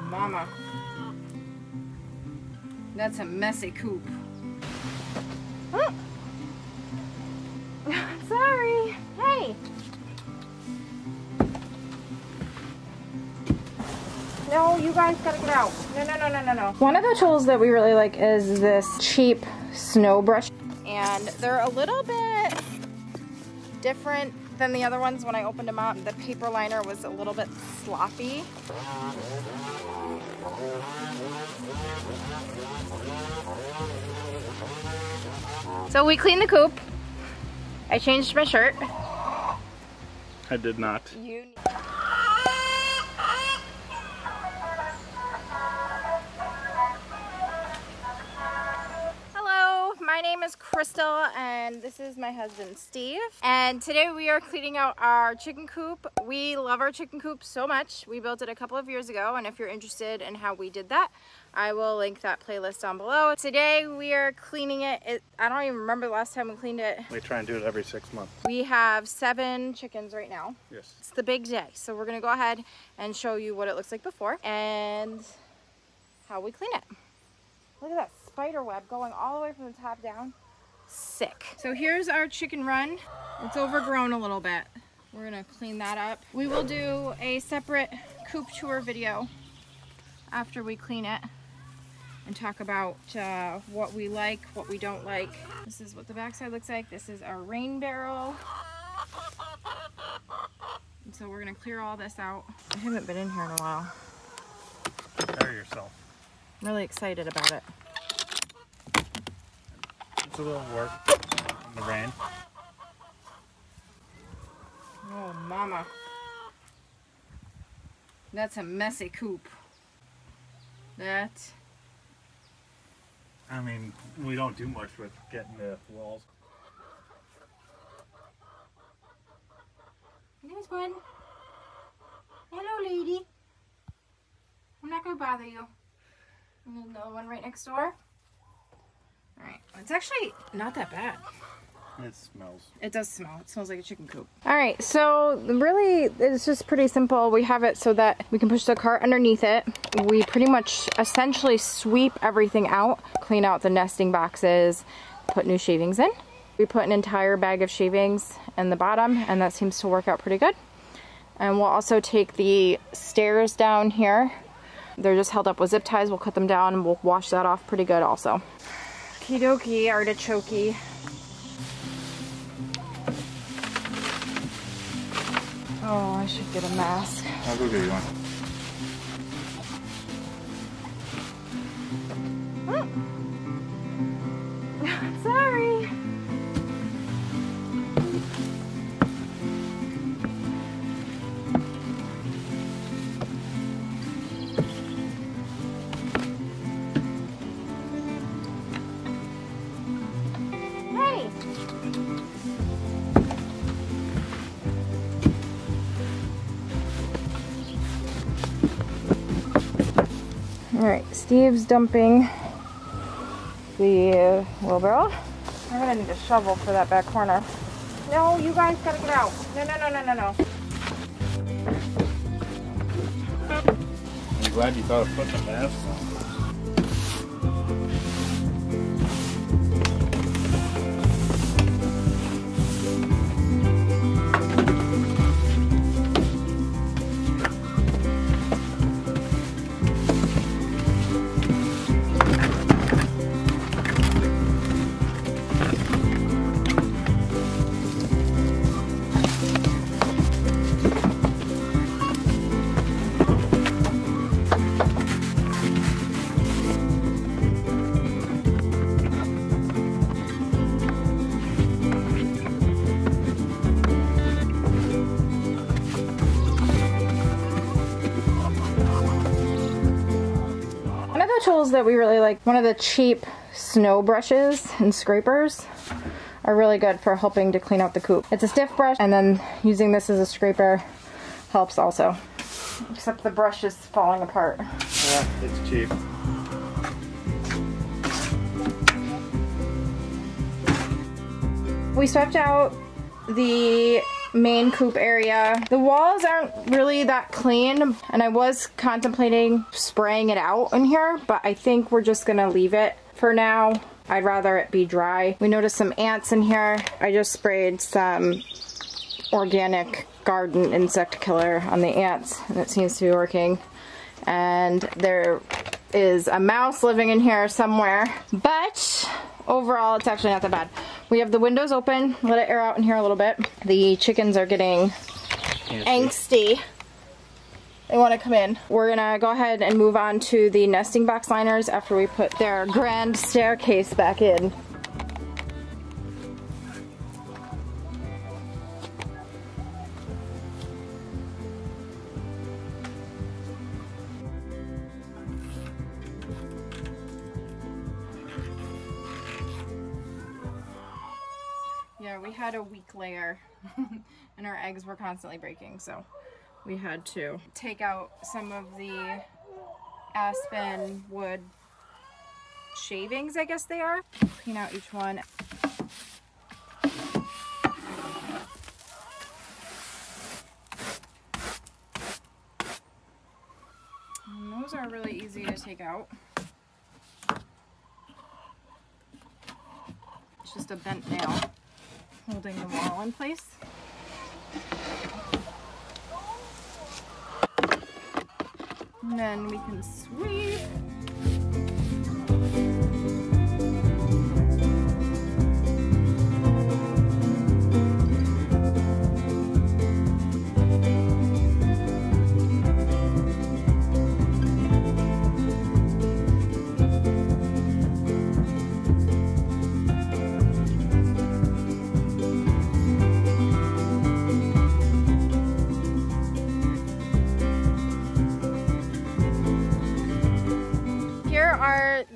mama. That's a messy coop. Oh. Sorry. Hey. No, you guys gotta get out. No. One of the tools that we really like is this cheap snow brush. And they're a little bit different than the other ones. When I opened them up, the paper liner was a little bit sloppy. So we cleaned the coop. I changed my shirt. I did not. You. My name is Crystal and this is my husband Steve, and today we are cleaning out our chicken coop. We love our chicken coop so much. We built it a couple of years ago, and if you're interested in how we did that, I will link that playlist down below. Today we are cleaning it. I don't even remember the last time we cleaned it. We try and do it every 6 months. We have 7 chickens right now. Yes. It's the big day, so we're gonna go ahead and show you what it looks like before and how we clean it. Look at that spider web going all the way from the top down. Sick. So here's our chicken run. It's overgrown a little bit. We're gonna clean that up. We will do a separate coop tour video after we clean it and talk about what we like, what we don't like. This is what the backside looks like. This is our rain barrel. And so we're gonna clear all this out. I haven't been in here in a while. Prepare yourself. I'm really excited about it. It's a little work in the rain. Oh, mama. That's a messy coop. That. I mean, we don't do much with getting the walls. There's one. Hello, lady. I'm not gonna bother you. And there's another one right next door. Alright, it's actually not that bad. It smells. It does smell. It smells like a chicken coop. Alright, so really it's just pretty simple. We have it so that we can push the cart underneath it. We pretty much essentially sweep everything out, clean out the nesting boxes, put new shavings in. We put an entire bag of shavings in the bottom, and that seems to work out pretty good. And we'll also take the stairs down here. They're just held up with zip ties. We'll cut them down and we'll wash that off pretty good also. Okie dokie, artichoke. Oh, I should get a mask. I'll go get you one. Oh. Sorry. Alright, Steve's dumping the wheelbarrow. I'm gonna need a shovel for that back corner. No, you guys gotta get out. No. I'm glad you thought of putting a mask on. Tools that we really like, one of the cheap snow brushes and scrapers are really good for helping to clean out the coop. It's a stiff brush, and then using this as a scraper helps also. Except the brush is falling apart. Yeah, it's cheap. We swept out the main coop area. The walls aren't really that clean, and I was contemplating spraying it out in here, but I think we're just gonna leave it for now. I'd rather it be dry. We noticed some ants in here. I just sprayed some organic garden insect killer on the ants, and it seems to be working. And there is a mouse living in here somewhere, but overall it's actually not that bad. We have the windows open, let it air out in here a little bit. The chickens are getting angsty. They want to come in. We're gonna go ahead and move on to the nesting box liners after we put their grand staircase back in. Yeah, we had a weak layer and our eggs were constantly breaking, so we had to take out some of the aspen wood shavings, I guess they are. Clean out each one. And those are really easy to take out. It's just a bent nail holding the wall in place. And then we can sweep.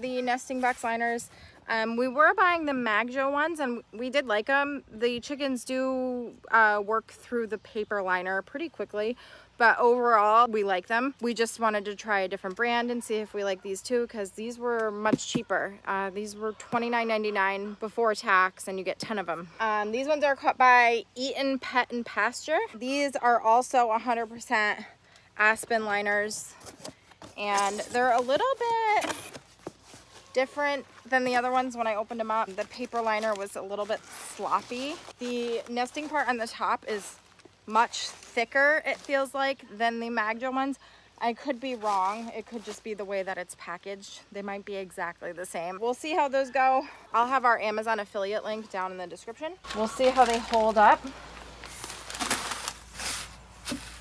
The nesting box liners. We were buying the Magjo ones and we did like them. The chickens do work through the paper liner pretty quickly, but overall we like them. We just wanted to try a different brand and see if we like these too, because these were much cheaper. These were $29.99 before tax, and you get 10 of them. These ones are cut by Eaton Pet and Pasture. These are also 100% aspen liners, and they're a little bit different than the other ones. When I opened them up, the paper liner was a little bit sloppy. The nesting part on the top is much thicker, it feels like, than the Magjo ones. I could be wrong. It could just be the way that it's packaged. They might be exactly the same. We'll see how those go. I'll have our Amazon affiliate link down in the description. We'll see how they hold up.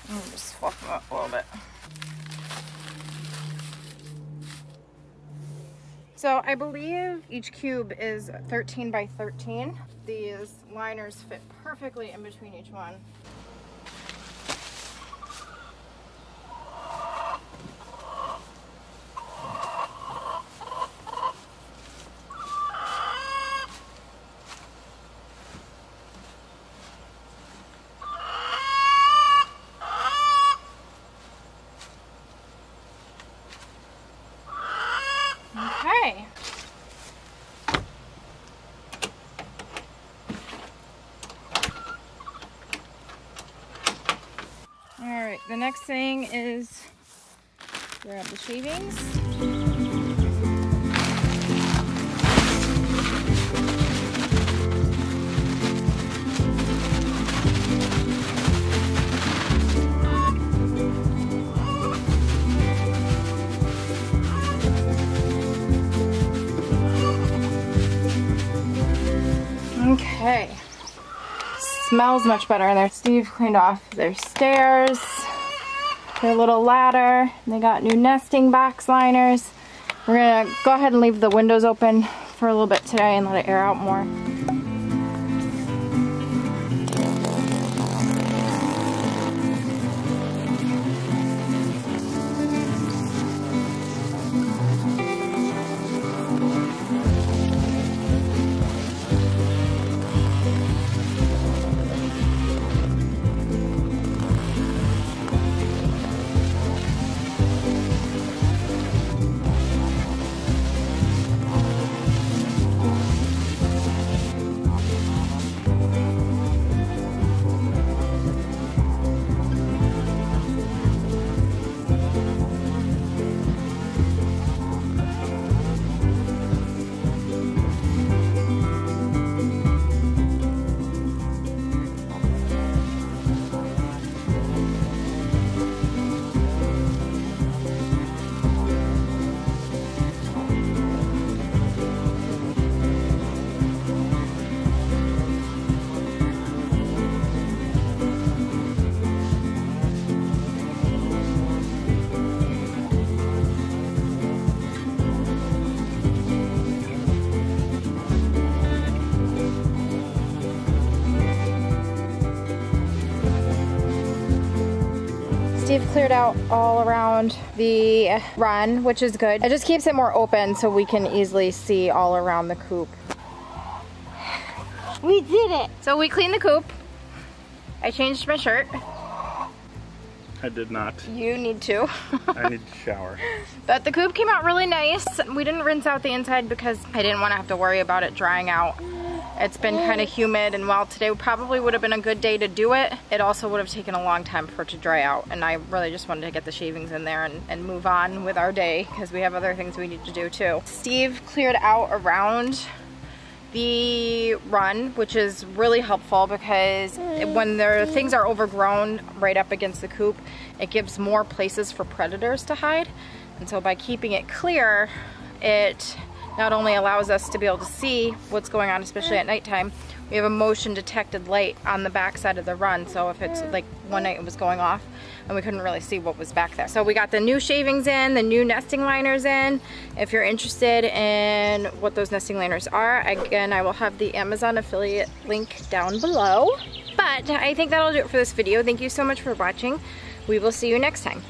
Let me just fluff them up a little bit. So I believe each cube is 13 by 13. These liners fit perfectly in between each one. Okay. All right, the next thing is grab the shavings. Okay, smells much better in there. Steve cleaned off their stairs, their little ladder. They got new nesting box liners. We're gonna go ahead and leave the windows open for a little bit today and let it air out more. Steve cleared out all around the run, which is good. It just keeps it more open so we can easily see all around the coop. We did it! So we cleaned the coop. I changed my shirt. I did not. You need to. I need to shower. But the coop came out really nice. We didn't rinse out the inside because I didn't want to have to worry about it drying out. It's been kind of humid, and while today probably would have been a good day to do it, it also would have taken a long time for it to dry out. And I really just wanted to get the shavings in there and move on with our day because we have other things we need to do too. Steve cleared out around the run, which is really helpful because when things are overgrown right up against the coop, it gives more places for predators to hide. And so by keeping it clear, it not only allows us to be able to see what's going on, especially at nighttime. We have a motion detected light on the back side of the run, so if it's like one night it was going off and we couldn't really see what was back there. So we got the new shavings in, the new nesting liners in. If you're interested in what those nesting liners are, again, I will have the Amazon affiliate link down below. But I think that'll do it for this video. Thank you so much for watching. We will see you next time.